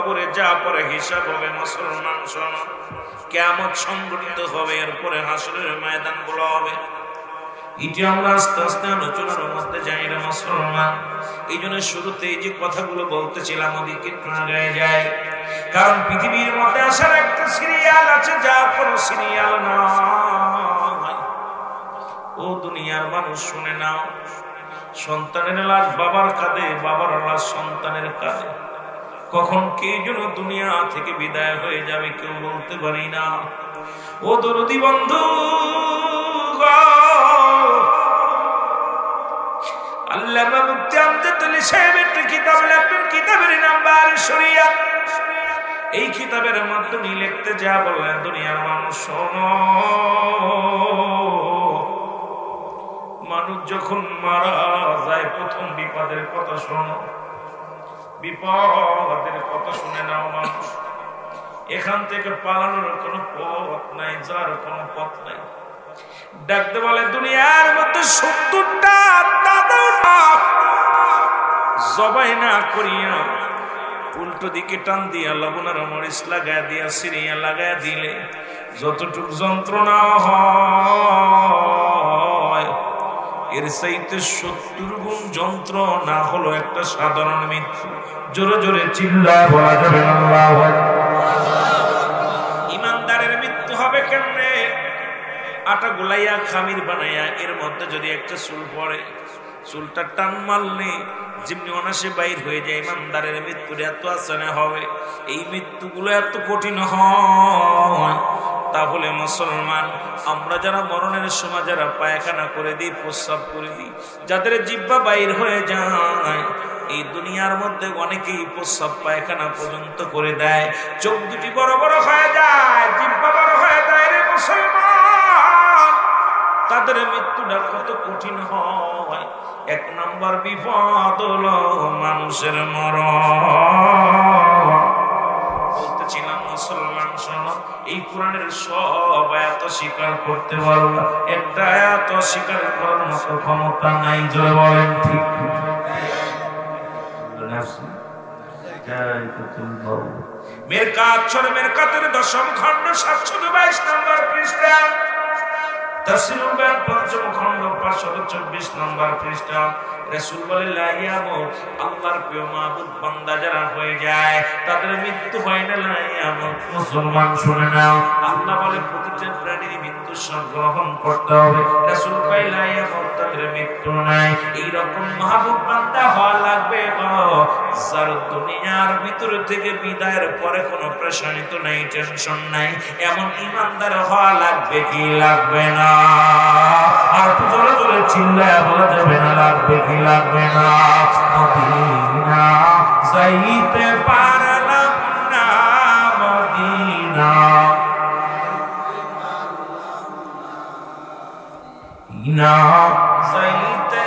কবরে যা পরে হিসাব হবে। মুসলমান শোনো, কিয়ামত সংঘটিত হবে, এরপরে হাসরের ময়দানগুলো হবে। এটি আমরা আস্তে আস্তে আলোচনার মধ্যে যাই না মুসলমান। এই জন্য শুরুতে এই যে কথাগুলো বলতেছিলাম ওদিকে আগায় যায়, কারণ পৃথিবীর মধ্যে আসার একটা সিরিয়াল আছে, যা কোনো সিরিয়াল নয়। ও দুনিয়ার মানুষ শুনে নাও, সন্তানের লাশ বাবার কাঁধে, বাবার লাশ সন্তানের কাঁধে। কখন কে যেন দুনিয়া থেকে বিদায় হয়ে যাবে কেউ বলতে পারি না। ও দরদি বন্ধু, আল্লামা মুফতি আমজাদ আলী সাহেব একটা কিতাব লেখেন, কিতাবের নাম বারে শরিয়াত। এই কিতাবের মাধ্যমে লিখতে যা বললেন, দুনিয়ার মানুষ শোনো, মানুষ যখন মারা যায় প্রথম বিপদের কথা শোনো, বিপদের কথা শুনে নাও। মানুষ এখান থেকে পালানোর কোনো পথ নাই, যার কোনো পথ নাই। ডাকতে বলে দুনিয়ার মধ্যে 70টা দাদা জবাই না করিয়া উল্টো দিকে টান দিয়া লবণ আর মরিচ লাগায় দিয়া সিরিয়া লাগায় দিলে যতটুক যন্ত্রণা হয়, এর চাইতে 70 গুণ যন্ত্রণা হলো একটা সাধারণ মৃত্যু। জোরে জোরে চিল্লায় বলা যাবে আল্লাহু আকবার। ইমানদারের মৃত্যু হবে কেমনে? আটা গোলাইয়া খামির বানাইয়া এর মধ্যে যদি একটা চুল পড়ে, চুলটা টান মারলে যেমনি অনাসে বাইর হয়ে যায়, ইমানদারের মৃত্যুর এত আসানে হবে। এই মৃত্যুগুলো এত কঠিন হয়। তাহলে মুসলমান, আমরা যারা মরণের সময় যারা পায়খানা করে দিই, প্রস্রাব করে দিই, যাদের জিহ্বা বাইর হয়ে যায়, এই দুনিয়ার মধ্যে অনেকেই প্রস্রাব পায়খানা পর্যন্ত করে দেয়। চোখ দুটি বড় বড় হয়ে যায়, জিহ্বা বড় হয়ে যায় রে মুসলমান। তাদের মৃত্যুটা কত কঠিন হয়। 1 নম্বর বিপদ হলো মানুষের মরণ। বলতেছিলাম মুসলমান শোনো, এই কোরআনের সব আয়াত স্বীকার করতে পারবো, একটা আয়াত স্বীকার করার মতো ক্ষমতা নাই। জোরে বলেন ঠিক। মেরকাত ছোট মেরকাতের 10ম খণ্ড 722 নম্বর পৃষ্ঠা, তাফসীরুল বায়ান 5ম খণ্ড 524 নম্বর পৃষ্ঠা। রাসূল বলেন লা ইয়ামুত, আল্লাহর প্রিয় মাবুদ বান্দা যারা হয়ে যায় তাদের মৃত্যু হয় না। লা ইয়ামুত, মুসলমান শুনে নাও, আল্লাহ বলে প্রতিটা প্রাণীর মৃত্যু গ্রহণ করতে হবে। রাসূল কয় লা ইয়ামুত, তাদের মৃত্যু নাই। এই রকম মাহবুব বান্দা হওয়া লাগবে যার দুনিয়ার ভিতর থেকে বিদায়ের পরে কোনো প্রেশানিত নাই, টেনশন নাই। এমন ইমানদার হওয়া লাগবে কি লাগবে না? আর জোরে জোরে চিল্লায় বলা যাবে না, লাগবে কি লাগবে না? মদিনা যাইতে পারলাম না, মদিনা না যাইতে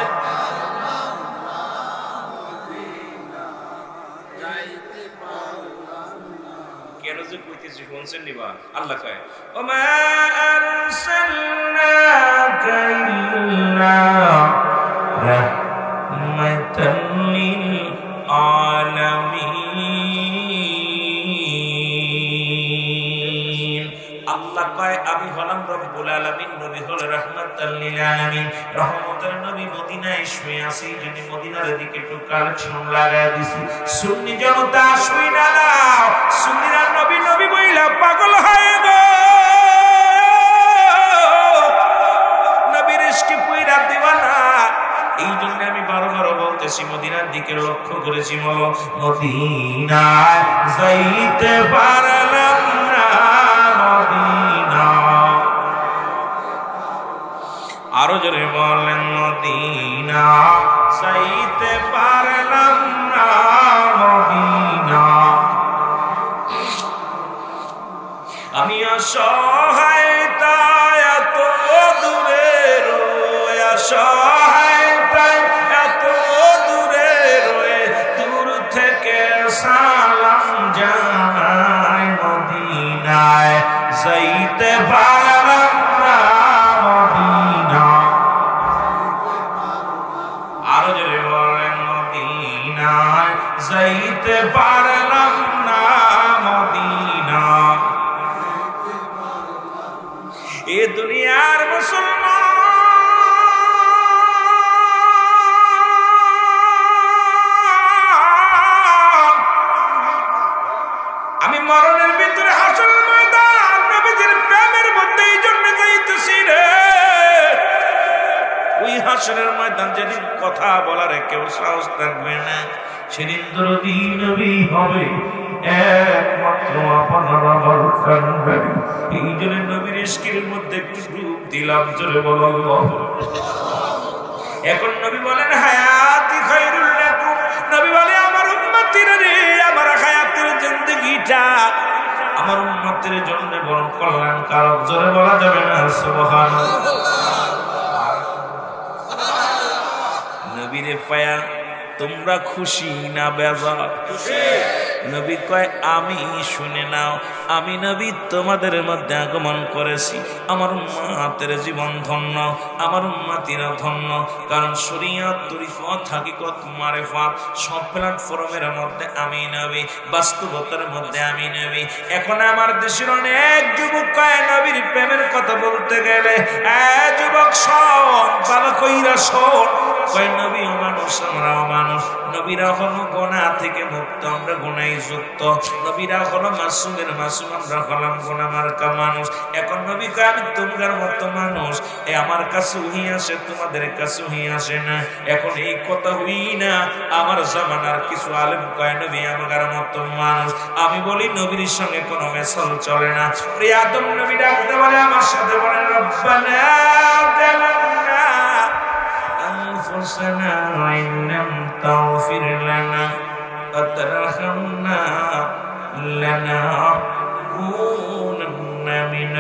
কেন যে কইতেছি শুনছেন নিবা? আল্লাহ কয় ওমা আরসালনাকা ইল্লা রাহমাতাল লিল আলামিন। আল্লাহ কয় আমি হলাম রব্বুল আলামিন, নবী হল রাহমাতাল লিল আলামিন, রহমতের নবী। মদিনায় শুয়ে আছি, যদি মদিনার দিকে একটু কালেকশন লাগায় দিছি, সুন্নি জনতা শুই না নাও, সুন্নিরা নবী নবী বইলা পাগল হয়ে গো, নবীর ইশকে পুইরা দিওয়ানা। এই জন্য আমি বারবার বলতেছি মদিনার দিকে লক্ষ্য করেছি, মদিনায় যাইতে পারলাম না, মদিনা। আরো জোরে বলেন মদিনা যাইতে পারলাম না, মদিনা। আমি অসহায় তাই এত দূরে রয়ে, অসহায় তাই এত দূরে রয়ে, দূর থেকে সালাম জানাই, মদিনায় যাইতে পারলাম না, মদিনা। আরো জোরে বলেন মদিনা মদিনায় যাইতে পারলাম না মদিনা। এ দুনিয়ার মুসলমান আমি মরণের ভিতরে হাসরের ময়দান নবীজির প্রেমের মধ্যে এই জন্য যাইতেছি রে। ওই হাসরের ময়দান যেদিন কথা বলার কেউ সাহস থাকবে না, সেদিন দরদী নবী হবে একমাত্র আপনার আমার কান্ডারি। এই জন্য নবীর ইশকের মধ্যে একটু ডুব দিলাম, জোরে বলো আল্লাহ। এখন নবী বলেন হায়াতি খায়রুল লাকুম, নবী বলে আমার উম্মতির রে, আমার হায়াতের জিন্দেগিটা আমার উম্মতের জন্য বড় কল্যাণকারক, জোরে বলা যাবে না সুবহানাল্লাহ। নবীরে পায়া তোমরা খুশি না বেজার? খুশি। নবী কয় আমি শুনে নাও, আমি নবী তোমাদের মধ্যে আগমন করেছি, আমার উম্মতের জীবন ধন্য, আমার উম্মতিরা ধন্য। কারণ শরীয়ত, তরিকত, হাকিকত, মারিফাত সব প্ল্যাটফর্মের মধ্যে আমি নবী, বাস্তবতার মধ্যে আমি নবী। এখন আমার দেশের অনেক যুবক কয় নবীর প্রেমের কথা বলতে গেলে যুবক শোন, ভালো কইরা শোন, কয় নবীও মানুষ আমরাও মানুষ, নবীরা হলো গুনাহ থেকে মুক্ত, আমরা গুনাহে যুক্ত, নবীরা হলো মাসুমের মাসুম, আমরা হলাম গুনাহ মার্কা মানুষ। এখন নবী কয় আমি তোমার মতো মানুষ, আমার কাছে ওহী আসে, তোমাদের কাছে ওহী আসে না। এখন এই কথা হই না, আমার জামানার কিছু আলেম কয় নবী আমার মতো মানুষ। আমি বলি নবীর সঙ্গে কোনো মেসাল চলে না। আদম নবী ডাকতে বলে আমার সাথে বলেন রব্বানা জালামনা أنفسنا وإن لم تغفر لنا وترحمنا لنكونن من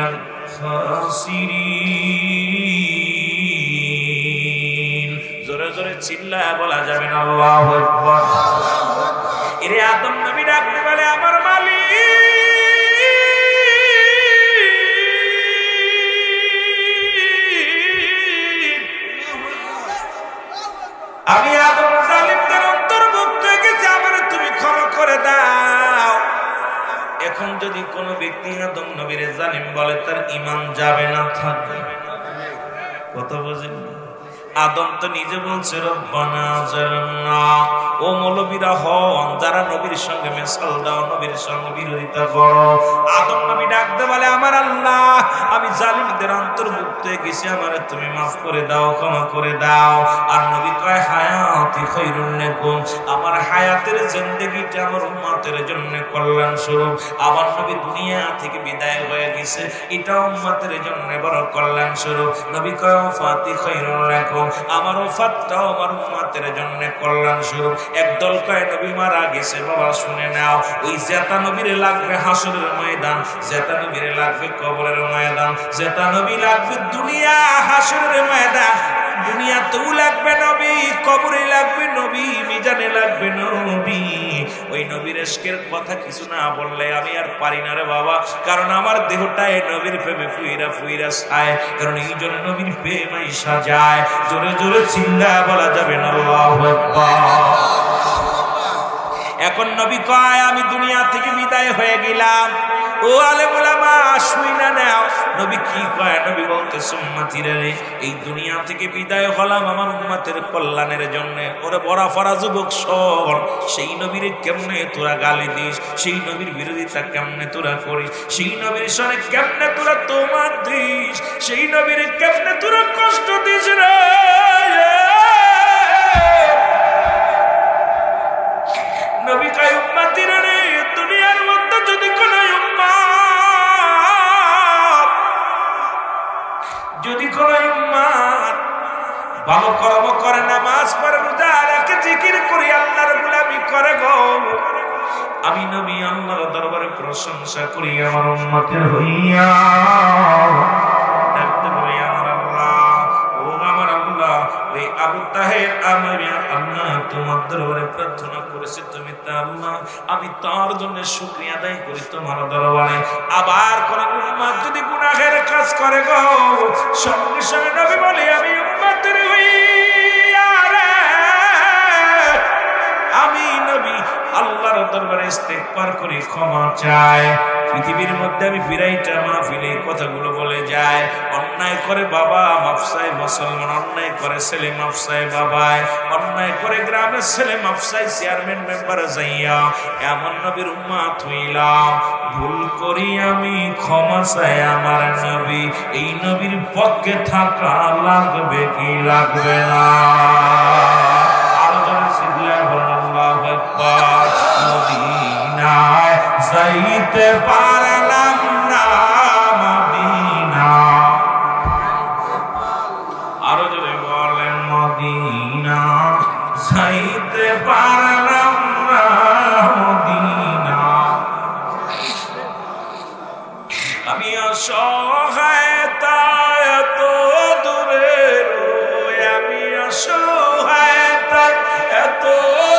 الخاسرين। জোরে জোরে চিল্লায় বলা যাবে না আল্লাহু আকবার। এরে আদম নবী ডাকতে বলে আমার মালিক, আমি আদম জালিমদের অন্তর্ভুক্ত হয়ে গেছি, আমার তুমি ক্ষমা করে দাও। এখন যদি কোনো ব্যক্তি আদম নবীর জালিম বলে, তার ঈমান যাবে না থাকবে? কত বোঝেন? আদম তো নিজে বলছে রব্বানা জালামনা। ও মৌলবীরা হন যারা নবীর সঙ্গে মেসাল দাও, নবীর সঙ্গে বিরোধিতা করো, আদম নবী ডাকতে বলে আমার আল্লাহ আমি জালিমদের অন্তর্ভুক্ত হয়ে গেছি, আমার তুমি মাফ করে দাও, ক্ষমা করে দাও। আর নবী কয় হায়াতি খায়রুল লাকুম, আমার হায়াতের জিন্দেগিটা আমার উম্মতের জন্য কল্যাণ স্বরূপ। আমার নবী দুনিয়া থেকে বিদায় হয়ে গেছে, এটা উম্মতের জন্য বড় কল্যাণ স্বরূপ। নবী কয় ওয়াফাতি খায়রুল লাকুম, আমার ওফাতটাও আমার উম্মতের জন্য কল্যাণ স্বরূপ। একদল কয় নবী মারা গেছে, বাবা শুনে নাও, ওই জেতা নবীরে লাগবে হাসরের ময়দান, জেতা নবীরে লাগবে কবরের ময়দান, জেতা নবী লাগবে দুনিয়া হাসরের ময়দান। দুনিয়াতেও লাগবে নবী, কবরে লাগবে নবী, মিজানে লাগবে নবী। ওই নবীর ইশকের কথা কিছু না বললে আমি আর পারি না রে বাবা, কারণ আমার দেহটায় নবীর প্রেমে ফুইরা ফুইরা ছায়, কারণ এই জন্য নবীর প্রেম আইসা যায়। জোরে জোরে চিল্লা বলা যাবে না আল্লাহু আকবার। এখন নবী কয় আমি দুনিয়া থেকে বিদায় হয়ে গেলাম। ও আলেম উলামা শুইনা নাও, নবী কি কয়? নবী বলতেছে উম্মতিরা রে, এই দুনিয়া থেকে বিদায় হলাম আমার উম্মতের কল্যাণের জন্য। ওরে বড় ফরা যুবক শোন, সেই নবীর কেমনে তোরা গালি দিস, সেই নবীর বিরোধিতা কেমনে তোরা করিস, সেই নবীর সঙ্গে কেমনে তোরা তোমার দিস, সেই নবীর কেমনে তোরা কষ্ট দিস রে। নবী কয় উম্মতিরা রে, দুনিয়ার মধ্যে যদি কোন উম্মত, যদি কোন উম্মত ভালো কর্ম করে, নামাজ পড়ে, রোজা রাখে, জিকির করে, আল্লাহর গোলামি করে গো, আমি নবী আল্লাহর দরবারে প্রশংসা করি আমার উম্মতের হইয়া। ডাকতে বলি আমার আল্লাহ, ও আমার আল্লাহ, ওই আবু তাহের আমি আল্লাহ তোমার দরবারে প্রার্থনা করেছি, তুমি তা আল্লাহ আমি তার জন্য শুকরিয়া আদায় করি তোমার দরবারে। আবার কোন উম্মত যদি গুনাহের কাজ করে গো, সঙ্গে সঙ্গে নবী বলে আমি উম্মতের হইয়া রে, আমি নবী আল্লাহর দরবারে ইস্তেগফার করে ক্ষমা চায়। পৃথিবীর মধ্যে আমি ফিরাইটা মাহফিলে কথাগুলো বলে যায়, অন্যায় করে বাবা মাফসায় মুসলমান, অন্যায় করে ছেলে মাফসায় বাবায়, অন্যায় করে গ্রামের ছেলে মাফসায় চেয়ারম্যান মেম্বার যাইয়া এমন নবীর উম্মত হইলাম। ভুল করি আমি ক্ষমা চাই আমার নবী, এই নবীর পক্ষে থাকা লাগবে কি লাগবে না? আরো জোরে চিল্লায় বলেন আল্লাহু আকবার। মদিনায় যাইতে পারলাম না, মদিনা, আরো জোরে বলেন মদিনা যাইতে পারলাম না, মদিনা। আমি অসহায় তাই এত দূরে রয়ে, আমি অসহায় তাই এত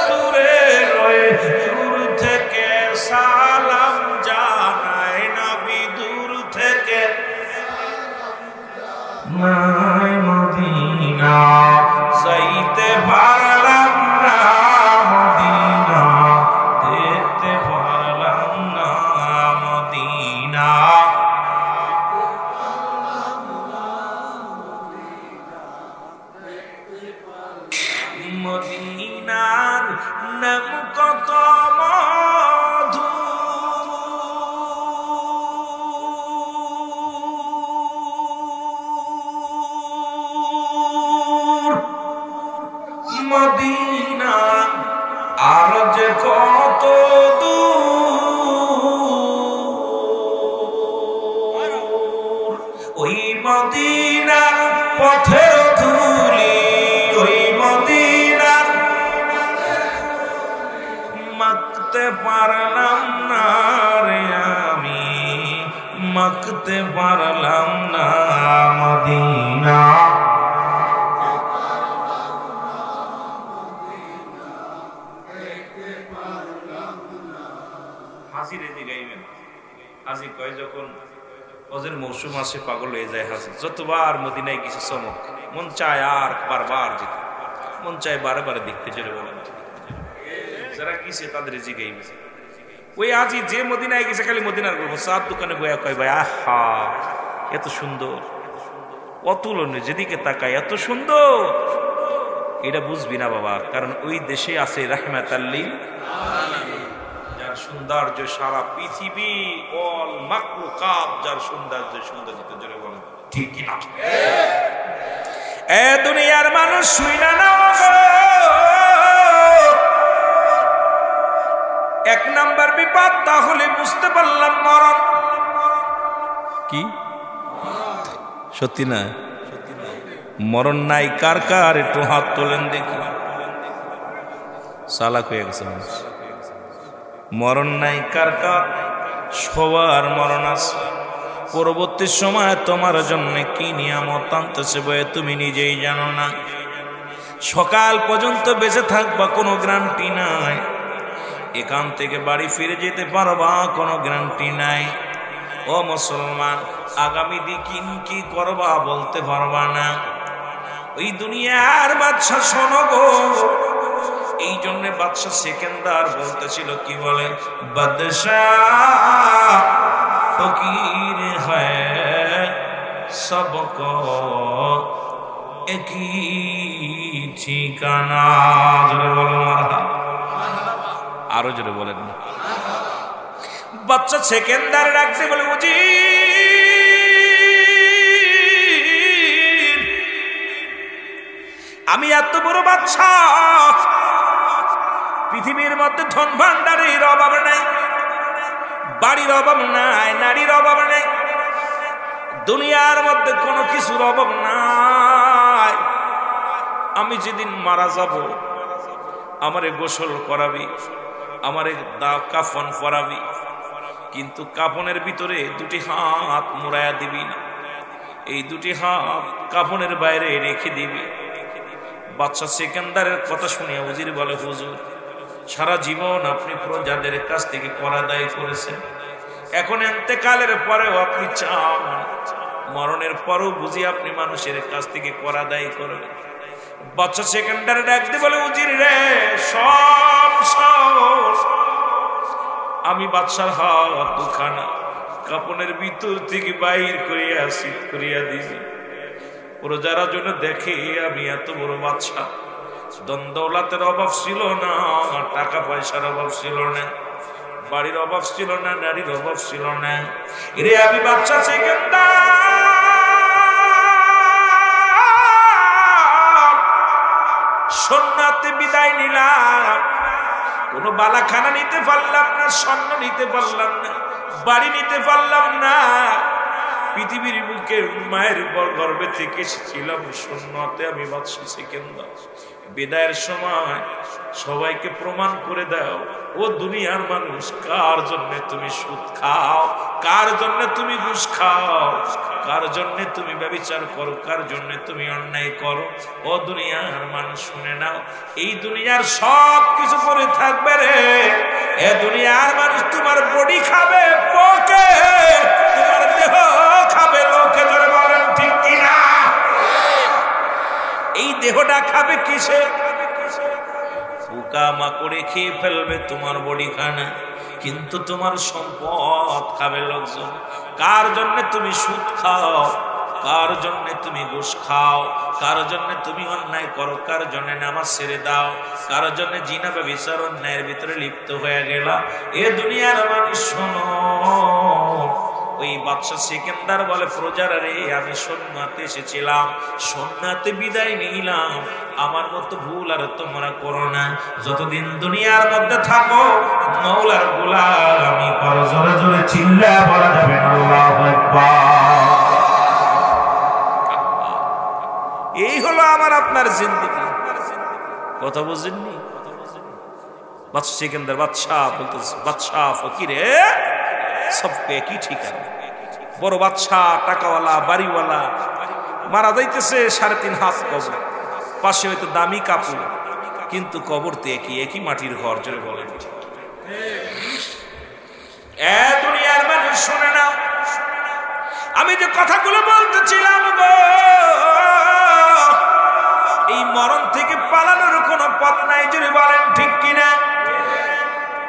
দূরে রয়ে, দূর থেকে সালাম জানাই নবী, দূর থেকে নাই মদিনা যাইতে পারলাম না, মদিনা দেখতে পারলাম না, মদিনা। মদিনার নাম কত মধু, মদিনা আর যে কত দূর, ওই মদিনার পথের ধুলি, ওই মদিনার মাখতে পারলাম না রে আমি, মাখতে পারলাম না, মদিনা। হাসি রেজে গাইবেন, হাসি কয় যখন ওদের মৌসুম আসে পাগল হয়ে যায় হাসি। যতবার মদিনায় কিছু চমক মন চায় আর বারবার যেতে, মন চায় বারে বারে দেখতে চলে বলেন। যারা গেছে তাদের রেজে গাইবে। ওই আজি যে মদিনায় গেছে খালি মদিনার গল্প, চার দোকানে বয়া কয় ভাই আহা এত সুন্দর, অতুলনীয়, যেদিকে তাকায় এত সুন্দর। এটা বুঝবি না বাবা, কারণ ওই দেশে আছে রাহমাতাল লিল আলামিন, যার সৌন্দর্য সারা পৃথিবী অল মাখলুকাত, যার সৌন্দর্য সৌন্দর্য জোরে বলেন ঠিক কি না? এ দুনিয়ার মানুষ শুইনা না, এক নাম্বার বিপদ তাহলে বুঝতে পারলাম মরণ কি সত্যি না, মরণ নাই কার কার একটু হাত তোলেন দেখি। চালাক হয়ে গেছে মানুষ, মরণ নাই কার কার, সবার মরণ আছে। পরবর্তী সময় তোমার জন্য কি নিয়ামত আনতেছে বয়ে তুমি নিজেই জানো না। সকাল পর্যন্ত বেঁচে থাকবা কোনো গ্যারান্টি নাই, এখান থেকে বাড়ি ফিরে যেতে পারবা কোনো গ্যারান্টি নাই। ও মুসলমান, আগামী দিন কি করবা বলতে পারবা না। ওই দুনিয়ার বাদশা শোনো গো, এই জন্য বাদশা সেকেন্দার বলতেছিল কি বলে, বাদশাহ ফকির হ্যায় সবকো একই ঠিকানা। জোরে বলো মারহাবা, আরো জোরে বলেন না। বাচ্চা সেকেন্দার ডাকতে বলে, বুঝি আমি এত বড় বাচ্চা, পৃথিবীর মধ্যে ধন ভান্ডারের অভাব নাই, বাড়ির অভাব নাই, নারীর অভাব নাই, দুনিয়ার মধ্যে কোনো কিছুর অভাব নাই। আমি যেদিন মারা যাব আমারে গোসল করাবি, আমারে কাফন পরাবি, কিন্তু কাফনের ভিতরে দুটি হাত মুড়াইয়া দিবি না, এই দুটি হাত কাফনের বাইরে রেখে দিবি। বাচ্চা সেকেন্দারের কথা শুনিয়া উজির বলে, হুজুর সারা জীবন আপনি প্রজাদের কাছ থেকে করা দায়ী করেছেন, এখন ইন্তেকালের পরেও আপনি চান, মরণের পরও বুঝি আপনি মানুষের কাছ থেকে করা দায়ী করবেন। বাচ্চা সেকেন্ডারে ডাক দিয়ে বলে, উজির রে সব সব, আমি বাদশার হাত দুখানা কাপনের ভিতর থেকে বাইর করিয়া শীত করিয়া দিছি। ওরা যারা জন্য দেখে আমি এত বড় বাদশা, দন্দৌলাতের অভাব ছিল না, টাকা পয়সার অভাব ছিল না, বাড়ির অভাব ছিল না, নারীর অভাব ছিল না। এরে আমি বাদশা সেকেন্ডার সন্ন্যাতে বিদায় নিলাম। কোন বালাখানা নিতে পারলাম না, স্বর্ণ নিতে পারলাম না, বাড়ি নিতে পারলাম না। পৃথিবীর বুকে মায়ের গর্ভে থেকে এসেছিলাম শূন্যতে। আমি বাদশা সেকেন্দার বিদায়ের সময় সবাইকে প্রমাণ করে দাও, ও দুনিয়ার মানুষ, কার জন্য তুমি সুদ খাও, কার জন্য তুমি ঘুষ খাও, কার জন্য তুমি ব্যভিচার করো, কার জন্য তুমি অন্যায় করো। ও দুনিয়ার মানুষ শুনে নাও, এই দুনিয়ার সব কিছু পরে থাকবে রে। এ দুনিয়ার মানুষ তোমার বডি খাবে পোকে, তোমার দেহ খাবে লোকে। ধরে বলেন ঠিক কিনা? এই দেহটা খাবে কিসে? পোকা মাকড়ে খেয়ে ফেলবে তোমার বডি খানা, কিন্তু তোমার সম্পদ খাবে লোকজন। কার জন্য তুমি সুদ খাও, কার জন্য তুমি ঘুষ খাও, কার জন্য তুমি অন্যায় করো, কার জন্য নামাজ ছেড়ে দাও, কার জন্য জিনা ব্যভিচার অন্যায়ের ভিতরে লিপ্ত হয়ে গেলা। এ দুনিয়ার মানুষ শোনো, ওই বাদশা সেকেন্দার বলে, প্রজারা রে, আমি সন্ন্যাতে এসেছিলাম, সন্ন্যাতে বিদায় নিলাম। আমার মতো ভুল আর তোমরা করো না। যতদিন দুনিয়ার মধ্যে থাকো মওলার গোলামি করো। জোরে জোরে চিল্লায়া বলা যাবে না আল্লাহু আকবার। এই হলো আমার আপনার জিন্দেগি। কথা বুঝেননি? বাদশা সেকেন্দার বাদশাহ বলতেছে, বাদশাহ ফকিরে সবকে একই ঠিকানা। বড় বাদশাহ, টাকাওয়ালা, বাড়িওয়ালা, মারা যাইতেছে 3.5 হাত কবর, পাশে হয়তো দামি কাপড়, কিন্তু কবর তো একই, একই মাটির ঘর। জোরে বলেন। এ দুনিয়ার মানুষ শুনে নাও, আমি যে কথাগুলো বলতেছিলাম গো, এই মরণ থেকে পালানোর কোনো পথ নাই। জোরে বলেন ঠিক কিনা?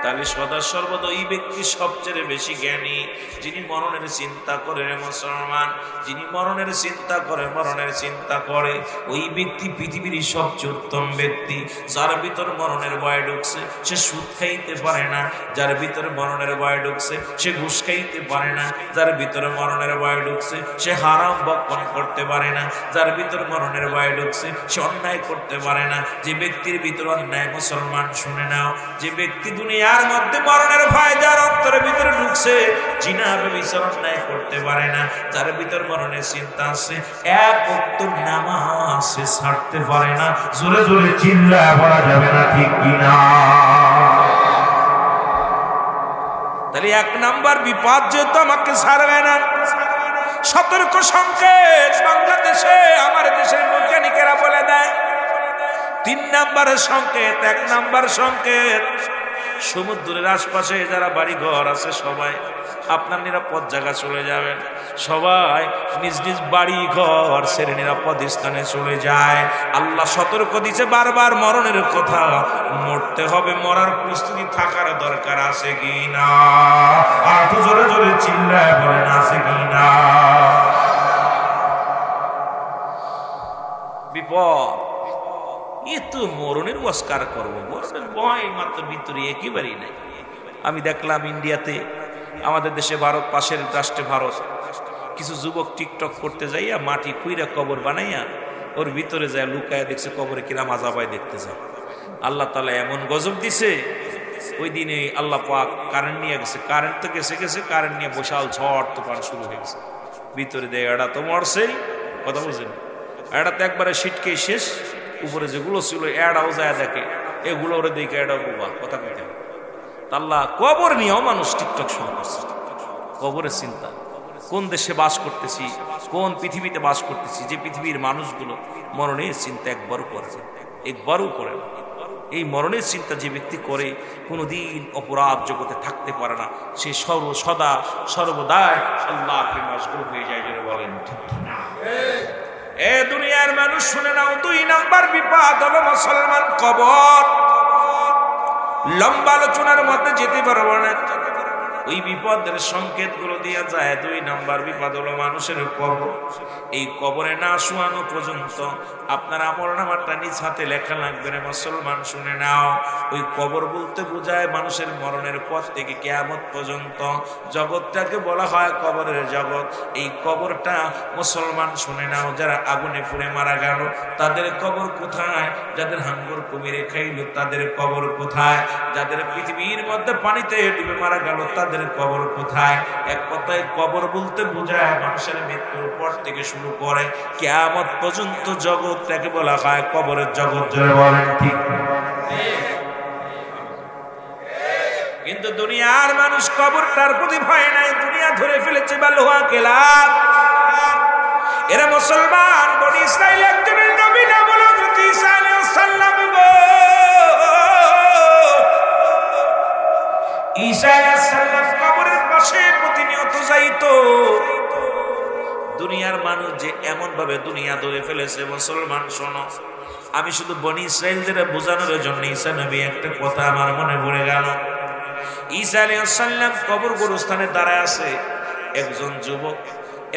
তাহলে সদা সর্বদা ওই ব্যক্তি সবচেয়ে বেশি জ্ঞানী, যিনি মরণের চিন্তা করে। মুসলমান, যিনি মরণের চিন্তা করে, মরণের চিন্তা করে, ওই ব্যক্তি পৃথিবীর সবচেয়ে উত্তম ব্যক্তি। যার ভিতর মরণের ভয় ঢুকছে সে সুদ খাইতে পারে না, যার ভিতরে মরণের ভয় ঢুকছে সে ঘুষ খাইতে পারে না, যার ভিতরে মরণের ভয় ঢুকছে সে হারাম ভক্ষণ করতে পারে না, যার ভিতর মরণের ভয় ঢুকছে সে অন্যায় করতে পারে না। যে ব্যক্তির ভিতর অন্যায়, মুসলমান শুনে নাও, যে ব্যক্তি দুনিয়ার মধ্যে মরণের ভয় যার অন্তরের ভিতরে ঢুকছে, জিনা ব্যভিচার অন্যায় করতে পারে না, যার ভিতর মরণের চিন্তা আছে, এক ওয়াক্ত নামাজ সে ছাড়তে পারে না। জোরে জোরে চিল্লায়া বলা যাবে না ঠিক কিনা? তাহলে 1 নাম্বার বিপদ যেহেতু আমাকে ছাড়বে না, সতর্ক সংকেত বাংলাদেশে আমার দেশের বৈজ্ঞানিকেরা বলে দেয়। 3 নাম্বারের সংকেত, 1 নাম্বার সংকেত, সমুদ্রের আশপাশে যারা বাড়ি ঘর আছে সবাই আপনার নিরাপদ জায়গা চলে যাবেন। সবাই নিজ নিজ বাড়ি ঘর ছেড়ে নিরাপদ স্থানে চলে যায়। আল্লাহ সতর্ক দিছে বারবার মরণের কথা, মরতে হবে, মরার প্রস্তুতি থাকার দরকার আছে কি না? আর তো জোরে জোরে চিল্লায় বলেন আছে কি না? বিপদ, এ তো মরণের ওয়াস্কার করবো, মরণের ভয় মাত্র ভিতরে একেবারেই নাই। আমি দেখলাম ইন্ডিয়াতে, আমাদের দেশে ভারত, পাশের রাষ্ট্রে ভারত, কিছু যুবক টিকটক করতে যাইয়া মাটি খুইরা কবর বানাইয়া ওর ভিতরে যায় লুকায়, দেখছে কবরে কিরাম আযাবাই দেখতে যায়। আল্লাহ তাআলা এমন গজব দিছে, ওই দিনে আল্লাহ পাক কারেন্ট নিয়ে গেছে, কারেন্ট তো গেছে গেছে, কারেন্ট নিয়ে বসাল ঝড় তুফান শুরু হয়ে গেছে। ভিতরে দেয় এরা তো মরছেই, কথা বুঝেন, এরা তো একবারে ছিটকে শেষ। উপরে যেগুলো ছিল এড়াও যায় দেখে, এগুলো ওরা দেখে এড়াও বোবা, কথা কইতে। আল্লাহ কবর নিয়েও মানুষ টিকটক শুরু করছে। কবরের চিন্তা, কোন দেশে বাস করতেছি, কোন পৃথিবীতে বাস করতেছি, যে পৃথিবীর মানুষগুলো মরণের চিন্তা একবারও করে, একবারও করে না। এই মরণের চিন্তা যে ব্যক্তি করে কোনোদিন অপরাধ জগতে থাকতে পারে না, সে সদা সর্বদাই আল্লাহকে মশগুল হয়ে যায়। যেন বলেন ঠিক না? এ দুনিয়ার মানুষ শুনে নাও, 2 নাম্বার বিপদ হলো মুসলমান কবর। লম্বা আলোচনার মধ্যে যেতে পারবো না, ওই বিপদের সংকেত গুলো দিয়া যায়। 2 নাম্বার বিপদ হলো মানুষের কবর। এই কবরে না শোয়ানো পর্যন্ত আপনার আমলনামাটা নিজ হাতে লেখা লাগবে না। মুসলমান শুনে নাও, ওই কবর বলতে বোঝায় মানুষের মরণের পর থেকে কিয়ামত পর্যন্ত জগৎটাকে বলা হয় কবরের জগৎ। এই কবরটা মুসলমান শুনে নাও, যারা আগুনে পুড়ে মারা গেল তাদের কবর কোথায়? যাদের হাঙ্গর কুমিরে খাইল তাদের কবর কোথায়? যাদের পৃথিবীর মধ্যে পানিতে ডুবে মারা গেল তাদের কবর কোথায়? এক কথায় কবর বলতে বোঝায় মানুষের মৃত্যুর পর থেকে শুরু করে কিয়ামত পর্যন্ত জগৎটাকে বলা হয় কবরের জগৎ। জোরে বলেন ঠিক। কিন্তু দুনিয়ার মানুষ কবরটার প্রতি ভয় নাই, দুনিয়া ধরে ফেলেছে বালুয়া কেলাব। এরা মুসলমান বনি ইসরাইল একজনের নবী না বলো যদি ঈসা আলাইহিস সালাম গো, ঈসা আলাইহিস সালাম কবরের পাশে প্রতিনিয়ত যাইতো। দুনিয়ার মানুষ যে এমন ভাবে দুনিয়া ধরে ফেলেছে, মুসলমান শোনো, আমি শুধু বনি ইসরাইলদের বোঝানোর জন্য ঈসা নবী একটা কথা আমার মনে পড়ে গেল। ঈসা আলাইহিস সালাম কবর গোরস্থানে দাঁড়ায় আছে।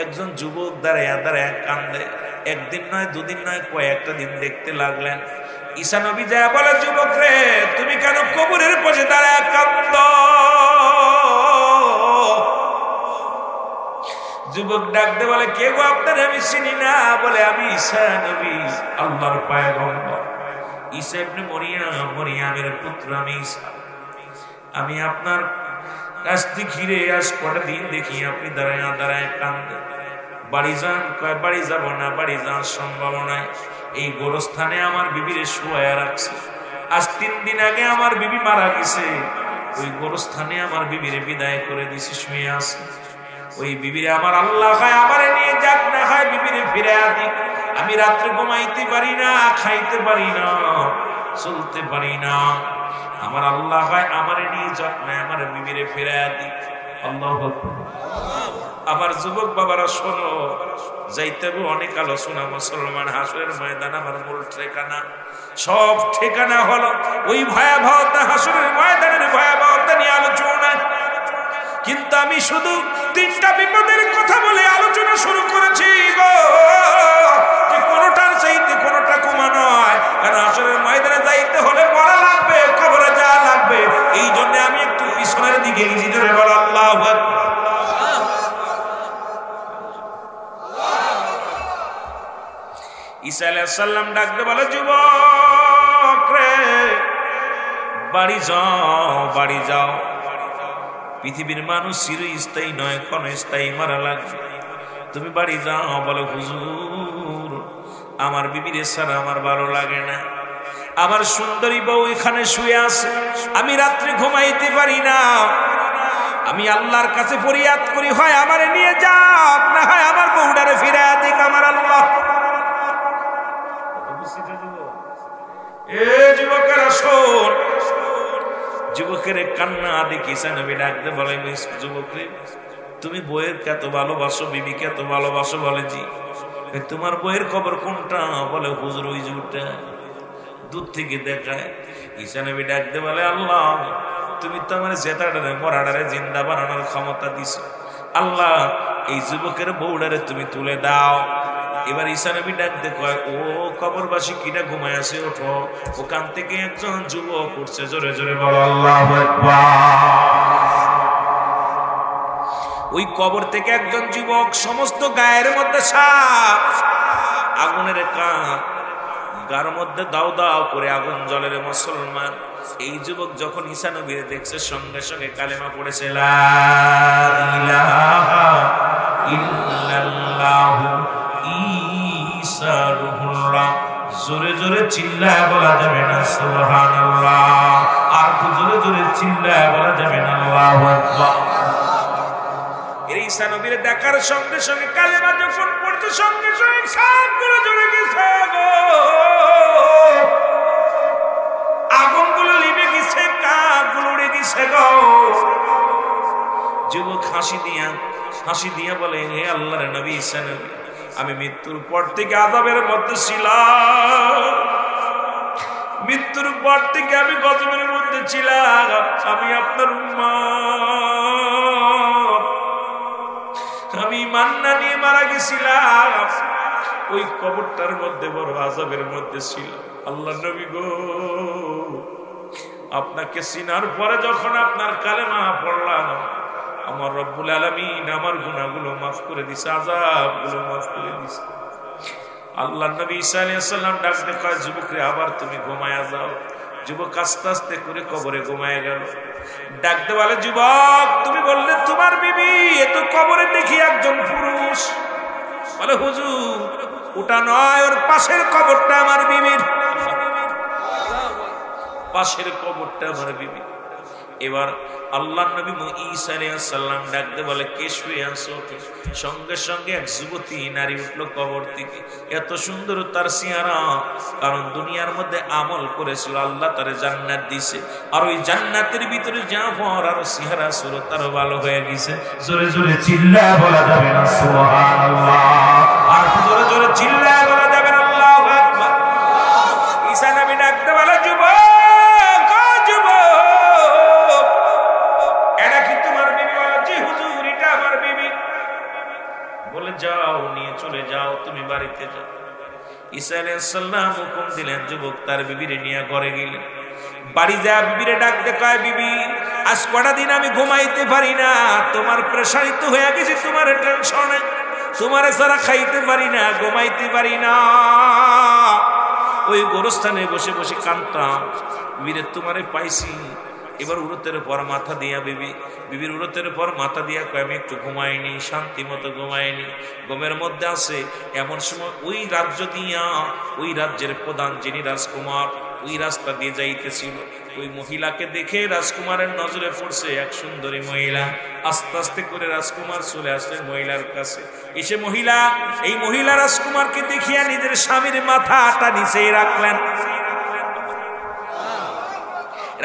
একজন যুবক দাঁড়ায় কান্দে। একদিন নয়, 2 দিন নয়, কয়েকটা দিন দেখতে লাগলেন। ঈসা নবী যা বলে, যুবক রে, তুমি কেন কবরের পাশে দাঁড়ায় কান্দ? যুবক ডাকতে বলে, কে গো আপনার? আমি চিনি না। বলে, আমি ঈসা নবী, আল্লাহর পয়গম্বর ঈসা ইবনে মরিয়মের পুত্র। আমি ঈসা, আমি আপনার কাছ থেকে ঘিরে আজ কটা দিন দেখি আপনি দাঁড়ায় কান্দে। বাড়ি যান। কয়, বাড়ি যাব না, বাড়ি যাওয়ার সম্ভব নয়। এই গোরস্থানে আমার বিবিরে শুয়ায়া রাখছে। আজ 3 দিন আগে আমার বিবি মারা গেছে। ওই গোরস্থানে আমার বিবিরে বিদায় করে দিছি, শুয়ে আছে। ওই বিবিরে আমার আল্লাহ খায়, আমারে নিয়ে যাক না খায় বিবিরে ফিরে আদি। আমি রাত্রে ঘুমাইতে পারি না, খাইতে পারি না, চলতে পারি না। আমার আল্লাহ খায়, আমারে নিয়ে যাক না, আমার বিবিরে ফিরে আদি। আল্লাহু আকবার। আমার যুবক বাবারা শোনো, যাইতে অনেক আলোচনা। মুসলমান হাসরের ময়দান আমার মূল ঠিকানা। সব ঠিকানা হলো ওই ভয়াবহতা, হাসরের ময়দানের ভয়াবহতা নিয়ে আলোচনা। কিন্তু আমি শুধু 3টা বিপদের কথা বলে আলোচনা শুরু করেছি গো, যে কোনোটার চাইতে কোনোটা কমা নয়। কারণ হাসরের ময়দানে যাইতে হলে মরা লাগবে, কবরে যাওয়া লাগবে। এই জন্য আমি একটু পিছনের দিকে গেছি। জোরে বল আল্লাহু আকবার। ঈসা আলাইহিস সালাম ডাকতে বলে, যুবক রে, বাড়ি যাও, বাড়ি যাও। পৃথিবীর মানুষ চিরস্থায়ী নয়, ক্ষণস্থায়ী মারা লাগবে। তুমি বাড়ি যাও। বলে, হুজুর, আমার বিবিরে ছাড়া আমার ভালো লাগে না। আমার সুন্দরী বউ এখানে শুয়ে আছে, আমি রাত্রে ঘুমাইতে পারি না। আমি আল্লাহর কাছে ফরিয়াদ করি, হয় আমারে নিয়ে যাক, না হয় আমার বউটারে ফিরে দিক আমার আল্লাহ। যুবকেরা শোন, যুবকের কান্না দেখি ঈসা নবী ডাকতে বলে, যুবক রে, তুমি বইয়ের কত ভালোবাসো, বিবিকে এত ভালোবাসো? বলে, জি। তোমার বইয়ের খবর কোনটা? বলে, হুজুর ওই যুবকটা। দূর থেকে দেখায়। ঈসা নবী ডাকতে বলে, আল্লাহ, তুমি তো আমার জেতাডারে মরাডারে জিন্দা বানানোর ক্ষমতা দিছো। আল্লাহ, এই যুবকের বউডারে তুমি তুলে দাও। এবার ঈসা নবী ডাকতে কয়, ও কবরবাসী, কিনা ঘুমায় আছে, ওঠো। ওখান থেকে একজন যুবক উঠছে। জোরে জোরে বলো আল্লাহু আকবার। ওই কবর থেকে একজন যুবক, সমস্ত গায়ের মধ্যে সাপ, আগুনের কাঁপ, গার মধ্যে দাও দাও করে আগুন জ্বলে। মুসলমান এই যুবক যখন ঈসা নবীর দেখছে, সঙ্গে সঙ্গে কালেমা পড়েছে, লা ইলাহা ইল্লাল্লাহু ঈসা রূহুল্লাহ। জোরে জোরে চিল্লায় বলা যাবে না সুবহানাল্লাহ, আর জোরে জোরে চিল্লায় বলা যাবে না আল্লাহু আকবার। ঈসা নবীর দেখার সঙ্গে সঙ্গে কালেমা যখন পড়তে, সঙ্গে সঙ্গে সবগুলো জ্বলে গেছে, আগুনগুলো লিভে গেছে, কাকগুলো উড়ে গেছে গো। যুবক হাসি দিয়া বলে, হে আল্লাহর নবী ঈসা নবী, আমি মৃত্যুর পর থেকে আযাবের মধ্যে ছিলাম, মৃত্যুর পর থেকে আমি গজবের মধ্যে ছিলাম, আমি আপনার উম্মত, আমি ঈমান না নিয়ে মারা গেছিলাম, ওই কবরটার মধ্যে বড় আযাবের মধ্যে ছিল। আল্লাহ নবী গো, আপনাকে চিনার পরে যখন আপনার কালেমা পড়লাম, আমার রব্বুল আলামিন আমার গুনাহগুলো মাফ করে দিছে, আযাবগুলো মাফ করে দিছে। আল্লাহ নবী ঈসা আলাইহিস সালাম ডাকতে কয়, যুবক রে, আবার তুমি ঘুমায়া যাও। যুবক আস্তে আস্তে করে কবরে ঘুমায় গেল। ডাকতে বলে, যুবক তুমি বললে তোমার বিবি, এ তো কবরে দেখি একজন পুরুষ। বলে, হুজুর ওটা নয়, ওর পাশের কবরটা আমার বিবির, পাশের কবরটা আমার বিবি। এবার আল্লাহ নবী ঈসা আলাইহিস সালাম ডাকতে বলে, কে শুয়ে আছো? সঙ্গে সঙ্গে এক যুবতী নারী উঠলো কবর থেকে। এত সুন্দর তার চেহারা, কারণ দুনিয়ার মধ্যে আমল করেছিল, আল্লাহ তারে জান্নাত দিছে, আর ওই জান্নাতের ভিতরে জাফর আর চেহারা সুরত আরো ভালো হয়ে গেছে। জোরে জোরে চিল্লায় বলা যাবে না সুবহানাল্লাহ, আর জোরে জোরে চিল্লায় বলা যাবে না আল্লাহু আকবার। ঈসা নবী ডাকতে বলে, যুবক যাও, নিয়ে চলে যাও, তুমি বাড়িতে যাও। ঈসা আলাইহিস সালাম হুকুম দিলেন, যুবক তার বিবিরে নিয়ে ঘরে গেলেন। বাড়ি যা বিবিরে ডাকতে কয়, বিবি আজ কটা দিন আমি ঘুমাইতে পারি না, তোমার প্রেশারিত হয়ে গেছি, তোমার টেনশনে, তোমার ছাড়া খাইতে পারি না, ঘুমাইতে পারি না। ওই গোরস্থানে বসে বসে কাঁদতাম, বিবিরে তোমারে পাইছি। এবার উরতের পর মাথা দিয়া বিবির উরতের পর মাথা দিয়া কয়, আমি একটু ঘুমাইনি, শান্তি মতো ঘুমাইনি, ঘুমের মধ্যে আছে। এমন সময় ওই রাজ্য দিয়া, ওই রাজ্যের প্রধান যিনি রাজকুমার, ওই রাস্তা দিয়ে যাইতেছিল। ওই মহিলাকে দেখে রাজকুমারের নজরে পড়ছে এক সুন্দরী মহিলা। আস্তে আস্তে করে রাজকুমার চলে আসলেন মহিলার কাছে। এসে এই মহিলা রাজকুমারকে দেখিয়া নিজের স্বামীর মাথাটা নিচেই রাখলেন।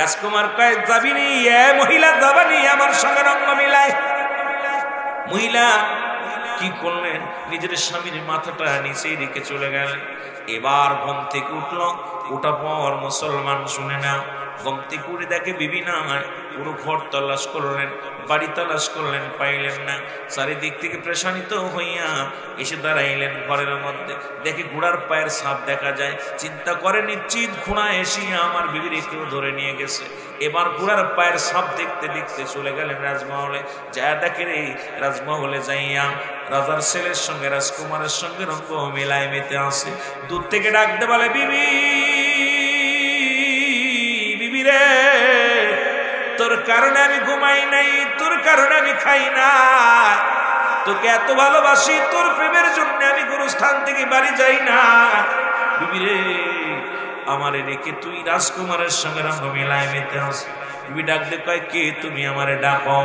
রাজকুমার কয়, যাবিনি? মহিলা যাবানি, আমার সঙ্গে রঙ্গ মিলায়। মহিলা কি করলেন, নিজের স্বামীর মাথাটা নিচেই রেখে চলে গেলেন। এবার ঘুম থেকে উঠল, ওটা পর মুসলমান শুনে না, ঘুম থেকে উঠে দেখে বিবি না, পুরো ঘর তল্লাশ করলেন, বাড়ি তল্লাশ করলেন, পাইলেন না। চারিদিক থেকে প্রেশানিত হইয়া এসে দাঁড়াইলেন ঘরের মধ্যে, দেখে ঘোড়ার পায়ের ছাপ দেখা যায়। চিন্তা করে নিশ্চিত ঘোড়া এসিয়া আমার বিবির কেউ ধরে নিয়ে গেছে। এবার ঘোড়ার পায়ের ছাপ দেখতে দেখতে চলে গেলেন রাজমহলে। যা দেখে রে, রাজমহলে যাইয়া রাজার ছেলের সঙ্গে রাজকুমারের সঙ্গে রঙ্গ মেলায় মেতে আসে। দূর থেকে ডাকতে বলে, বিবি রে, তোর কারণে আমি ঘুমাই নাই, তোর কারণে আমি খাই না, তোকে এত ভালোবাসি, তোর প্রেমের জন্য আমি গুরুস্থান থেকে বাড়ি যাই না। বিবি রে, আমারে রেখে তুই রাজকুমারের সঙ্গে রঙ্গ মেলায় মেতে আসে। বিবি ডাকতে কয়, কে তুমি? আমারে ডাকো।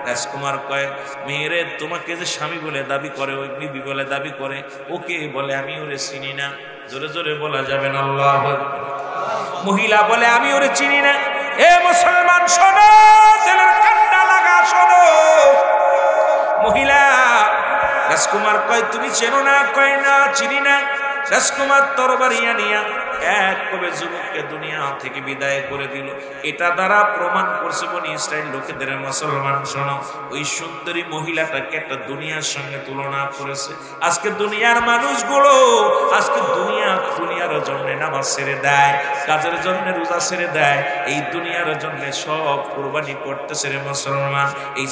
রাজকুমার কয়, মেয়েরে তোমাকে যে স্বামী বলে দাবি করে, ওই বিবি বলে দাবি করে, ওকে বলে আমি ওরে চিনি না। জোরে জোরে বলা যাবে না আল্লাহু আকবার। মহিলা বলে, আমি ওরে চিনি না। এ মুসলমান শোনো, ছেলের কান্না লাগা শোনো। মহিলা, রাজকুমার কয়, তুমি চেনো না? কয়, না চিনি না। রাজকুমার তরবারি আনিয়া এক কবে যুবককে দুনিয়া থেকে বিদায় করে দিল। এটা দ্বারা প্রমাণ করছে বনি ইসরাইল লোকেদের, মুসলমান শোনো, ওই সুন্দরী মহিলাটাকে একটা দুনিয়ার সঙ্গে তুলনা করেছে। আজকে দুনিয়ার মানুষগুলো আজকে দুনিয়ার জন্য নামাজ ছেড়ে দেয়, কাজের জন্য রোজা ছেড়ে দেয়, এই দুনিয়ার জন্য সব কুরবানি করতেছে রে মুসলমান। এই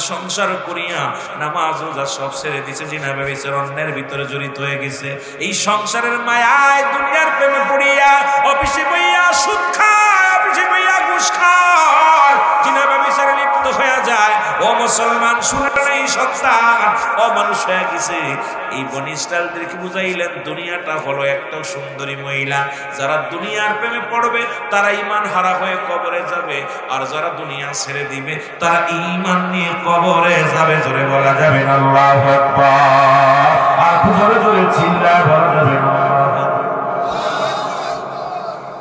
সংসার করিয়া নামাজ রোজা সব ছেড়ে দিছে, জিনা ব্যভিচার অন্যের ভিতরে জড়িত হয়ে গেছে। এই সংসারের মায়ায় দুনিয়ার প্রেমে পড়িয়া অফিসে বইয়া সুদ খায়, অফিসে বইয়া ঘুষ খায়, জিনা ব্যভিচারে লিপ্ত হয়ে যায়। ও মুসলমান শুনে এই সন্তান অমানুষ হয়ে গেছে। এই বনি ইসরাইলদেরকে বুঝাইলেন, দুনিয়াটা হলো একটা সুন্দরী মহিলা। যারা দুনিয়ার প্রেমে পড়বে তারা ঈমান হারা হয়ে কবরে যাবে, আর যারা দুনিয়া ছেড়ে দিবে তারা ঈমান নিয়ে কবরে যাবে। জোরে বলা যাবে না আল্লাহু আকবার, আর জোরে জোরে চিল্লায় বলা যাবে না।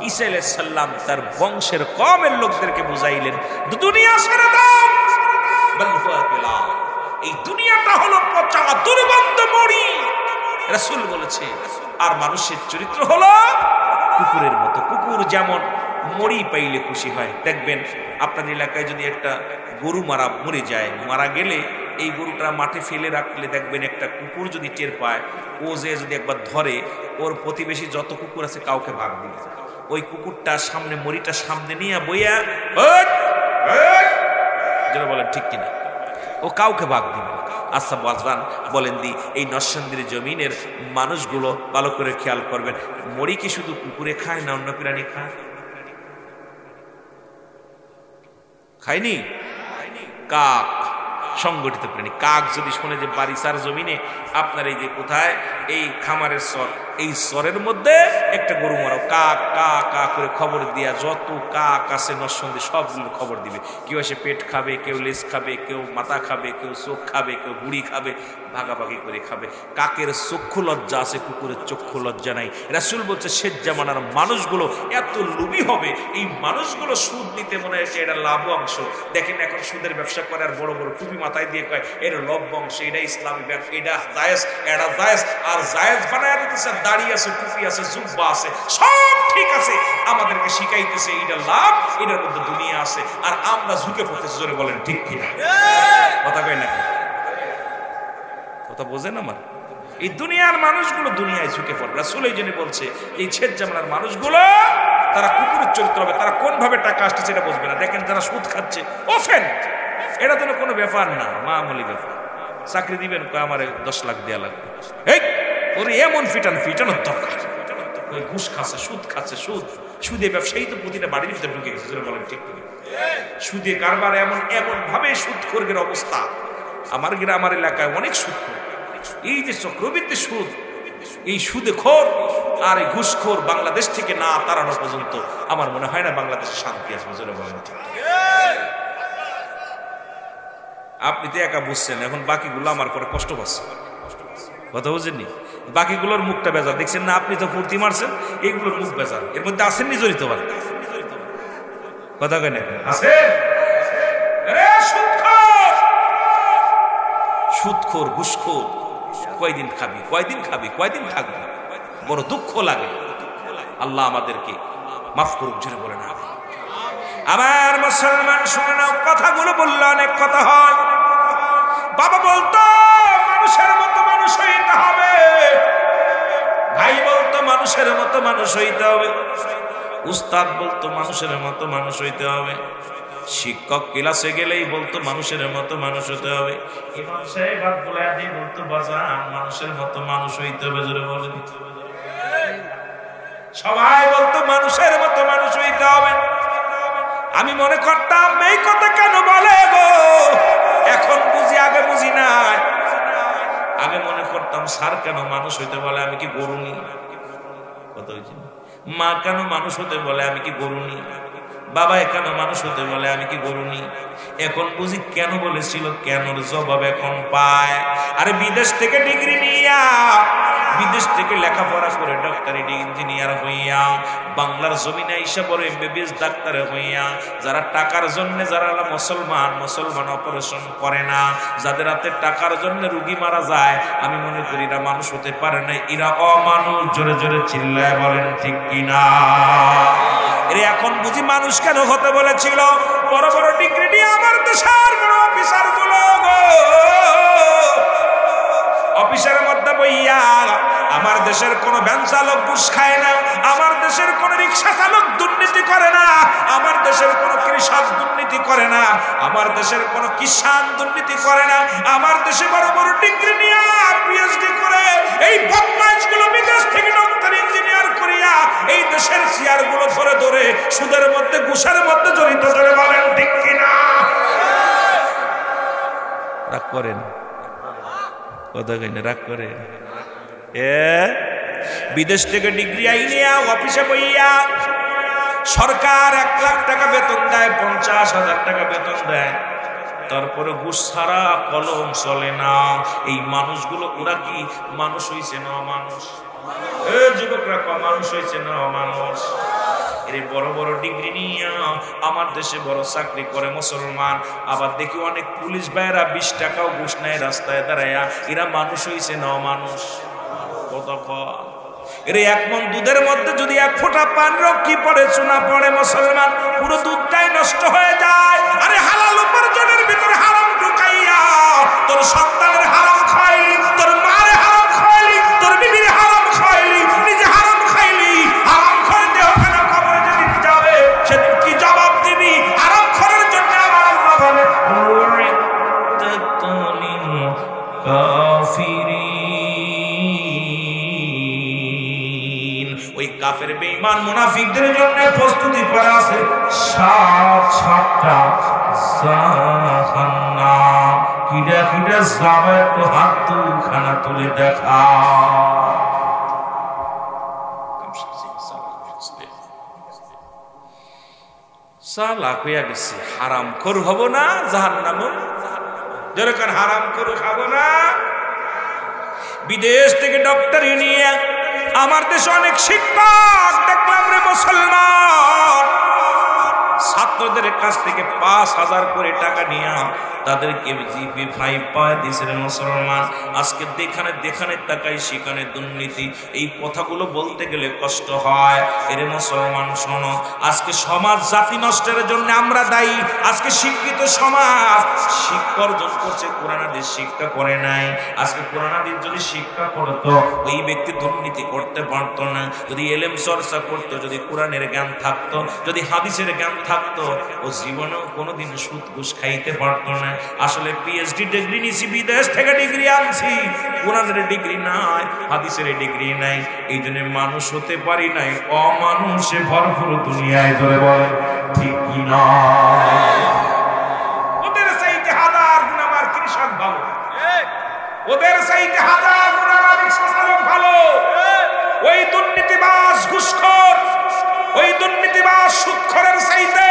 ঈসা আলাইহিস সালাম তার বংশের কওমের লোকদেরকে বুঝাইলেন, দুনিয়া ছেড়ে দাও, এই দুনিয়াটা হলো পচা দুর্গন্ধ মরি, রাসূল বলেছে। আর মানুষের চরিত্র হলো কুকুরের মতো। কুকুর যেমন মরি পাইলে খুশি হয়, দেখবেন আপনার এলাকায় যদি একটা গরু মরে যায়, মারা গেলে এই গরুটা মাঠে ফেলে রাখলে দেখবেন একটা কুকুর যদি টের পায়, ও যে যদি একবার ধরে, ওর প্রতিবেশী যত কুকুর আছে কাউকে ভাগ দিবে। ওই কুকুরটা সামনে, মরিটা সামনে নিয়ে বইয়া যেন বলেন ঠিক কিনা, ও কাউকে ভাগ দিবে। আচ্ছা বাজবান বলেন দি, এই নরসিংদীর জমিনের মানুষগুলো ভালো করে খেয়াল করবেন, মরি কি শুধু কুকুরে খায় না অন্য প্রাণী খায়? খায়নি? কাক সংগঠিত প্রাণী। কাক যদি শুনে যে বারিসার জমিনে আপনার এই যে কোথায় এই খামারের সর, এই সরের মধ্যে একটা গরু মারো, কাক কা কা করে খবর দিয়া, যত কাক আছে নরসিংদী সবগুলো খবর দিবে। কেউ এসে পেট খাবে, কেউ লেজ খাবে, কেউ মাথা খাবে, কেউ চোখ খাবে, কেউ গুড়ি খাবে, ভাগাভাগি করে খাবে। কাকের চক্ষু লজ্জা আছে, কুকুরের চক্ষু লজ্জা নাই। রাসূল বলছে শেষ জামানার মানুষগুলো এত লোভী হবে, এই মানুষগুলো সুদ নিতে মনে হয়েছে এটা লাভ অংশ। দেখেন এখন সুদের ব্যবসা করে আর বড় বড় টুপি মাথায় দিয়ে কয় এটা লভ অংশ, এটা ইসলামী ব্যবসা, এটা জায়েজ, এটা জায়েজ। আর জায়েজ বানায় দিতেছে, দাড়ি আছে, টুপি আছে, জুব্বা আছে, সব ঠিক আছে, আমাদেরকে শিখাইতেছে এটা লাভ, এটার মধ্যে দুনিয়া আছে। আর আমরা ঝুঁকে পড়তেছি, জোরে বলেন ঠিক কিনা? কথা কয় না? কথা বোঝেন আমার? এই দুনিয়ার মানুষগুলো দুনিয়ায় ঝুঁকে পড়বে। রাসূল এই জন্য বলছে এই ছেদ জামানার মানুষগুলো তারা কুকুরের চরিত্র হবে। তারা কোন ভাবে টাকা আসছে সেটা বুঝবে না। দেখেন যারা সুদ খাচ্ছে, ওফেন, এটা তো কোনো ব্যাপার না, মামুলি ব্যাপার। চাকরি দিবেন, কয় আমার 10 লাখ দেয়া লাগবে, এই ওরে এমন ফিটানোর দরকার। ঘুষ খাচ্ছে, সুদ খাচ্ছে, সুদে ব্যবসায়ী তো প্রতিটা বাড়ির ভিতরে ঢুকে গেছে, বলেন ঠিক কিনা? সুদে কারবার এমন ভাবে সুদখোরদের অবস্থা। আমার এলাকায় অনেক সুদখোর। এই যে চক্রবৃদ্ধি সুদ, এই সুদে খোর আর এই ঘুষখোর বাংলাদেশ থেকে না তাড়ানো পর্যন্ত আমার মনে হয় না বাংলাদেশে শান্তি আসবে, বলেন ঠিক? আপনি তো একা বুঝছেন, এখন বাকিগুলো আমার পরে কষ্ট পাচ্ছে। কথা বুঝেননি? বাকিগুলোর মুখটা বেজার দেখছেন না, আপনি তো ফুর্তি মারছেন, এইগুলোর মুখ বেজার। এর মধ্যে আসেননি জড়িত পারে কথা কেন আছে? সুদখোর, ঘুষখোর, কয়দিন খাবি, কয়দিন থাকবি, বড় দুঃখ লাগে। আল্লাহ আমাদেরকে মাফ করুক, জোরে বলে না। আমার মুসলমান শুনে নাও, কথাগুলো বললে অনেক কথা হয়। বাবা বলতো মানুষের মতো মানুষ হইতে হবে, ভাই বলতো মানুষের মতো মানুষ হইতে হবে, উস্তাদ বলতো মানুষের মতো মানুষ হইতে হবে, শিক্ষক ক্লাসে গেলেই বলতো মানুষের মতো মানুষ হতে হবে, ইমাম সাহেব আব্দুল্লাহি বলতো বাজান মানুষের মতো মানুষ হইতে হবে, জোরে বলেন। সবাই বলতো মানুষের মতো মানুষ হইতে হবে। আমি মনে করতাম এই কথা কেন বলে গো, এখন বুঝি, আগে বুঝি নাই। আগে মনে করতাম স্যার কেন মানুষ হইতে বলে, আমি কি গরুনি? কথা হয়েছে। মা কেন মানুষ হতে বলে, আমি কি গরুনি? বাবা কেন মানুষ হতে বলে, আমি কি গরুনি? এখন বুঝি কেন বলেছিল, কেনর জবাব এখন পায়। আরে বিদেশ থেকে ডিগ্রি নিয়া, বিদেশ থেকে লেখাপড়া করে ডাক্তারি ইঞ্জিনিয়ার হইয়া বাংলার জমিনে আইসা বড় এমবিবিএস ডাক্তার হইয়া, যারা টাকার জন্য, যারা মুসলমান অপারেশন করে না, যাদের হাতে টাকার জন্য রুগী মারা যায়, আমি মনে করি এরা মানুষ হতে পারে না, এরা অমানুষ। জোরে জোরে চিল্লায় বলেন ঠিক কিনা? এরা এখন বুঝি মানুষ কেন হতে বলেছিল। বড় বড় ডিগ্রি নিয়ে আমার দেশের বড় অফিসার গুলো অফিসের মধ্যে বইয়া, আমার দেশের কোন ভ্যান চালক ঘুষ খায় না, আমার দেশের কোন রিক্সা চালক দুর্নীতি করে না, আমার দেশের কোন কৃষক দুর্নীতি করে না, আমার দেশের কোন কিষান দুর্নীতি করে না। আমার দেশে বড় বড় ডিগ্রি নিয়ে পিএইচডি করে এই বদমাইশগুলো বিদেশ থেকে ডক্টর ইঞ্জিনিয়ার করিয়া এই দেশের চেয়ার গুলো ধরে ধরে সুদের মধ্যে, ঘুষের মধ্যে জড়িত। ধরে বলেন ঠিক কিনা? রাগ করেন কথা কইনা, রাগ করে। বিদেশ থেকে ডিগ্রি আইনিয়া অফিসে বইয়া সরকার 1 লাখ টাকা বেতন দেয়, 50,000 টাকা বেতন দেয়, তারপরে ঘুষ ছাড়া কলম চলে না। এই মানুষগুলো ওরা কি মানুষ হইছে না মানুষ? যুবকরা মানুষ হইছে না মানুষ? এর বড় বড় ডিগ্রি নিয়ে আমার দেশে বড় চাকরি করে মুসলমান, আবার দেখি অনেক পুলিশ ভাইরা 20 টাকাও ঘুষ নেয় রাস্তায় দাঁড়ায়া, এরা মানুষ হইছে না মানুষ? কথা কয় এর 1 মণ দুধের মধ্যে যদি 1 ফোঁটা পান রক্ষী পড়ে চুনা পড়ে মুসলমান পুরো দুধটাই নষ্ট হয়ে যায়। আরে হালাল উপার্জনের ভিতরে হারাম ঢুকাইয়া তোর সন্তানের হারাম খাইলি, তোর মারে হারাম খাইলি, তোর বিবির হারাম খাইলি, নিজে হারাম খাইলি। হারাম খাওয়ার দেহ কেন কবরে যেদিন যাবে সেদিন কি জবাব দিবি? হারাম খাওয়ার জন্য আমার আল্লাহ বলে ওই কাফের বেঈমান মুনাফিকদের জন্য প্রস্তুতি করা আছে 7টা জাহান্নাম। কিডা কিডা যাবে তো হাত দুখানা তুলে দেখা। সালাক হইয়া গেছে, হারাম খোর হব না জাহান্নাম, যেরকম হারাম খোর খাবো না। বিদেশ থেকে ডক্টর নিয়ে আমার দেশে অনেক শিক্ষক দেখলাম রে মুসলমান, ছাত্রদের কাছ থেকে 5,000 করে টাকা নিয়ে তাদেরকে GP5 পায় দিয়েছে রে মুসলমান। আজকে দেখানে তাকাই সেখানে দুর্নীতি। এই কথাগুলো বলতে গেলে কষ্ট হয়। এরে মুসলমান শোনো, আজকে সমাজ জাতি নষ্টের জন্য আমরা দায়ী। আজকে শিক্ষিত সমাজ শিক্ষা অর্জন করছে, কোরআন হাদিস শিক্ষা করে নাই। আজকে কোরআন হাদিস যদি শিক্ষা করতো ওই ব্যক্তি দুর্নীতি করতে পারতো না। যদি এলেম চর্চা করতো, যদি কোরআনের জ্ঞান থাকতো, যদি হাদিসের জ্ঞান থাকতো, ও জীবনেও কোনোদিন সুদ ঘুষ খাইতে পারতো না। আসলে PhD ডিগ্রি নিছি, বিদেশ থেকে ডিগ্রি আনছি, কোরআনের ডিগ্রি নাই, হাদিসের ডিগ্রি নাই, এই জন্য মানুষ হতে পারি নাই। অমানুষে ভরপুর দুনিয়ায় ধরে বলে ঠিক কি না? ওদের চাইতে 1000 গুণ আমার কৃষক ভালো, ওদের চাইতে 1000 গুণ আমার রিকশা চালক ভালো। ওই দুর্নীতিবাজ ঘুষখোর, ওই দুর্নীতিবাজ সুদখোরের চাইতে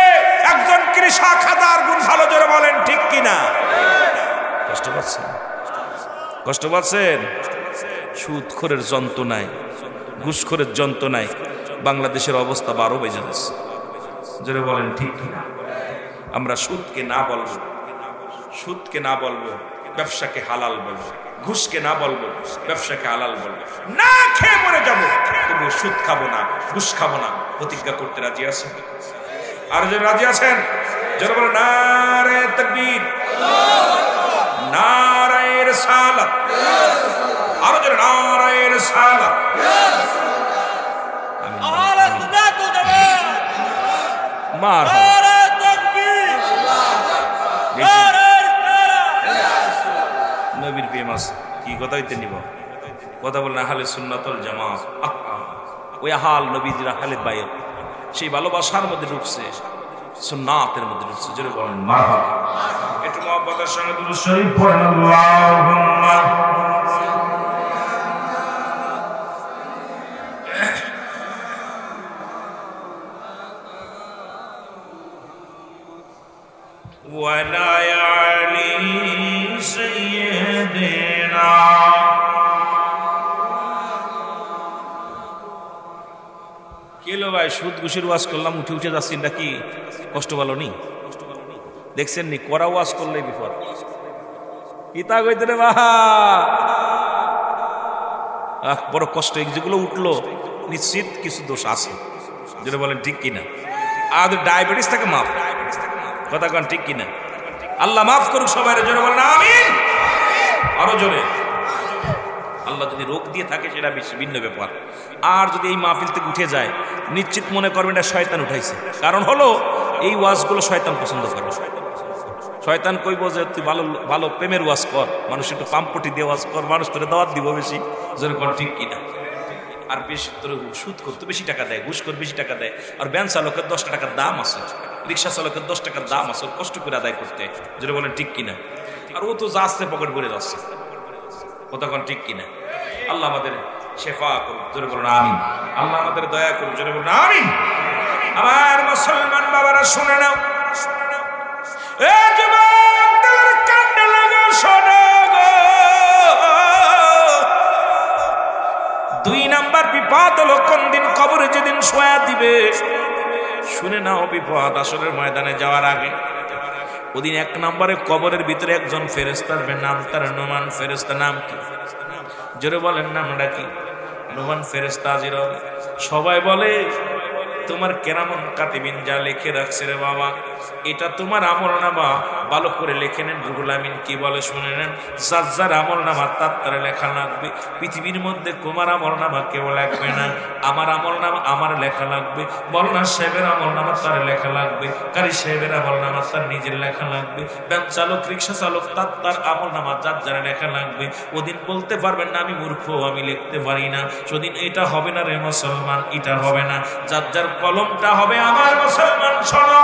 একজন কৃষক 1000 গুণ ভালো। জোরে বলেন ঠিক কিনা? কষ্ট পাচ্ছেন? কষ্ট পাচ্ছেন? সুদখোরের যন্ত্রণায়, ঘুষখোরের যন্ত্রণায় বাংলাদেশের অবস্থা 12 বেজে যাচ্ছে। জোরে বলেন ঠিক কিনা? আমরা সুদকে না বলবো, সুদকে না বলবো, ব্যবসাকে হালাল বলবো, ঘুষকে না বলবো, ব্যবসাকে হালাল বলবো। না খেয়ে মরে যাবো, তবু সুদ খাবো না, ঘুষ খাবো না। প্রতিজ্ঞা করতে রাজি আছেন? আর যে রাজি আছেন যারা বলে নারে তাকবীর, নারে রিসালাত, আর যারা নারে রিসালাত, আহলে সুন্নাত ওয়াল জামাত, মারহাবা, নারে তাকবীর, নারে রিসালাত। নবীর প্রেম আছে, কি কথা হইতে নিব? কথা বলেন আহলে সুন্নাত ওয়াল জামাত। ওই আহাল নবীর আহলে বাইত, সেই ভালোবাসার মধ্যে ঢুকছে, সুন্নাতের মধ্যে ঢুকছে। জোরে বলেন মারহাবা। একটু মুহাব্বতের সঙ্গে দুরূদ শরীফ পড়েন। আল্লাহুম্মা ওয়া লা আলি সাইয়্যিদিনা। কেলো ভাই, সুদ ঘুষের ওয়াজ করলাম, উঠে উঠে যাচ্ছি নাকি? কষ্ট ভালো নি? দেখছেন নি? করা ওয়াজ করলে বিপদ। ইতা কইতে রে বাহা, বড় কষ্ট। যেগুলো উঠলো নিশ্চিত কিছু দোষ আছে। যেটা বলেন ঠিক কিনা? আর ডায়াবেটিস থাকে মাফ, কথা কন ঠিক কিনা? আল্লাহ মাফ করুক সবাই। জোরে বলেন আমিন। আরো জোরে। আল্লাহ যদি রোগ দিয়ে থাকে সেটা ভিন্ন ব্যাপার। আর যদি এই মাহফিল থেকে উঠে যায়, নিশ্চিত মনে করবেন এটা শয়তান উঠাইছে। কারণ হলো এই ওয়াজগুলো শয়তান পছন্দ করে। শয়তান কইব যে তুই ভালো ভালো প্রেমের ওয়াজ কর, মানুষ একটু পাম্পটি দিয়ে ওয়াজ কর, মানুষ তোরে দাওয়াত দিব বেশি। জোরে কর ঠিক কিনা? আর বেশি তোর সুদ করতে বেশি টাকা দেয়, ঘুষ করে বেশি টাকা দেয়। আর ভ্যান চালকের 10 টাকার দাম আছে, রিক্সা চালকের 10 টাকার দাম আছে, ওর কষ্ট করে আদায় করতে। জোরে বলেন ঠিক কিনা? আর ও তো যাচ্ছে পকেট ভরে যাচ্ছে, কথা কন ঠিক কিনা? আল্লাহ আমাদের শেফা করুন। জোরে বলুন আমিন। আল্লাহ আমাদের দয়া করুন। জোরে বলুন আমিন। আমার মুসলমান বাবারা শুনে নাও, এ যুবকদের কান্দে লাগো, শোনো গো। 2 নাম্বার বিপদ হলো কোন দিন? কবরে যেদিন শোয়া দিবে। শুনে নাও বিপদ আসরের ময়দানে যাওয়ার আগে। ওদিন 1 নম্বরে কবরের ভিতরে একজন ফেরেশতা আসবে, নাম তার নুমান ফেরেশতা। নাম কি? জোরে বলেন নামটা কি? নুমান ফেরেশতা হাজির হবে। সবাই বলে তোমার কেরামন কাতিবিন যা লিখে রাখছে রে বাবা, এটা তোমার আমলনামা, ভালো করে লিখে নেন। রুহুল আমিন কি বলে শুনে নেন, যার যার আমলনামা তার তার লেখা লাগবে। পৃথিবীর মধ্যে তোমার আমলনামা কেউ লাগবে না, আমার আমলনামা আমার লেখা লাগবে। মওলানা সাহেবের আমলনামা তার লেখা লাগবে, কারি সাহেবের আমলনামা তার নিজের লেখা লাগবে, ব্যাংক চালক রিক্সা চালক তার তার আমলনামা যার যার লেখা লাগবে। ওদিন বলতে পারবেন না আমি মূর্খ, আমি লিখতে পারি না। সেদিন এটা হবে না রে মুসলমান, এটা হবে না। যার যার কলমটা হবে আমার মুসলমান শোনো।